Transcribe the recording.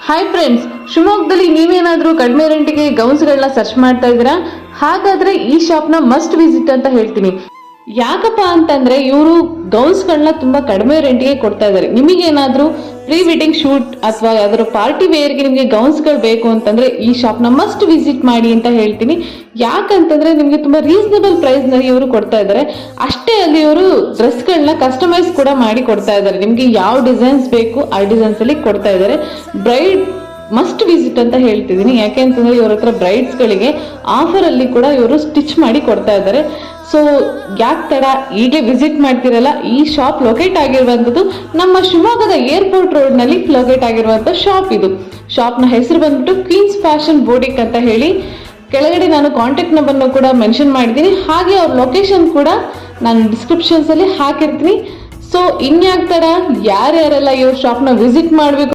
Hi friends, ಶಿವಮೊಗ್ಗದಲ್ಲಿ ನೀವೇನಾದ್ರೂ ಕಡಿಮೆ ರೆಂಟಿಗೆ ಗೌನ್ಸ್ಗಳನ್ನ ಸರ್ಚ್ ಮಾಡ್ತಾ ಇದ್ದೀರಾ? ಹಾಗಾದ್ರೆ ಈ ಶಾಪ್ನ ಮಸ್ಟ್ ವಿಸಿಟ್ ಅಂತ ಹೇಳ್ತೀನಿ. ಯಾಕಪ್ಪ ಅಂತಂದ್ರೆ ಇವರು ಗೌನ್ಸ್ಗಳನ್ನ ತುಂಬಾ ಕಡಿಮೆ ರೆಂಟಿಗೆ ಕೊಡ್ತಾ ಇದ್ದಾರೆ. ನಿಮಗೇನಾದ್ರೂ ಪ್ರೀ ವೆಡ್ಡಿಂಗ್ ಶೂಟ್ ಅಥವಾ ಯಾವ್ದಾದ್ರು ಪಾರ್ಟಿ ವೇರ್ಗೆ ನಿಮಗೆ ಗೌನ್ಸ್ಗಳು ಬೇಕು ಅಂತಂದ್ರೆ ಈ ಶಾಪ್ನ ಮಸ್ಟ್ ವಿಸಿಟ್ ಮಾಡಿ ಅಂತ ಹೇಳ್ತೀನಿ. ಯಾಕಂತಂದ್ರೆ ನಿಮಗೆ ತುಂಬಾ ರೀಸನಬಲ್ ಪ್ರೈಸ್ ನಲ್ಲಿ ಇವರು ಕೊಡ್ತಾ ಇದ್ದಾರೆ. ಅಷ್ಟೇ ಅಲ್ಲಿ ಇವರು ಡ್ರೆಸ್ಗಳನ್ನ ಕಸ್ಟಮೈಸ್ ಕೂಡ ಮಾಡಿ ಕೊಡ್ತಾ ಇದ್ದಾರೆ. ನಿಮ್ಗೆ ಯಾವ ಡಿಸೈನ್ಸ್ ಬೇಕು ಆ ಡಿಸೈನ್ಸ್ ಅಲ್ಲಿ ಕೊಡ್ತಾ ಇದ್ದಾರೆ. ಬ್ರೈಡ್ ಮಸ್ಟ್ ವಿಸಿಟ್ ಅಂತ ಹೇಳ್ತಿದ್ದೀನಿ. ಯಾಕೆ ಅಂತಂದ್ರೆ ಇವ್ರ ಹತ್ರ ಬ್ರೈಡ್ಸ್ ಗಳಿಗೆ ಆಫರ್ ಅಲ್ಲಿ ಕೂಡ ಇವರು ಸ್ಟಿಚ್ ಮಾಡಿ ಕೊಡ್ತಾ ಇದ್ದಾರೆ. ಸೊ ಯಾಕೆ ತಡ, ಈಗಲೇ ವಿಸಿಟ್ ಮಾಡ್ತಿರಲ್ಲ. ಈ ಶಾಪ್ ಲೊಕೇಟ್ ಆಗಿರುವಂತದ್ದು ನಮ್ಮ ಶಿವಮೊಗ್ಗದ ಏರ್ಪೋರ್ಟ್ ರೋಡ್ ನಲ್ಲಿ ಲೊಕೇಟ್ ಆಗಿರುವಂತ ಶಾಪ್ ಇದು. ಶಾಪ್ ನ ಹೆಸರು ಬಂದ್ಬಿಟ್ಟು ಕ್ವೀನ್ಸ್ ಫ್ಯಾಷನ್ ಬೋಟಿಕ್ ಅಂತ ಹೇಳಿ. ಕೆಳಗಡೆ ನಾನು ಕಾಂಟ್ಯಾಕ್ಟ್ ನಂಬರ್ನ ಕೂಡ ಮೆನ್ಷನ್ ಮಾಡಿದ್ದೀನಿ. ಹಾಗೆ ಅವ್ರ ಲೊಕೇಶನ್ ಕೂಡ ನಾನು ಡಿಸ್ಕ್ರಿಪ್ಷನ್ಸ್ ಅಲ್ಲಿ ಹಾಕಿರ್ತೀನಿ. ಸೊ ಇನ್ಯಾಕ್ ತಡ, ಯಾರ್ಯಾರೆಲ್ಲ ಇವ್ರ ಶಾಪ್ನ ವಿಸಿಟ್ ಮಾಡಬೇಕು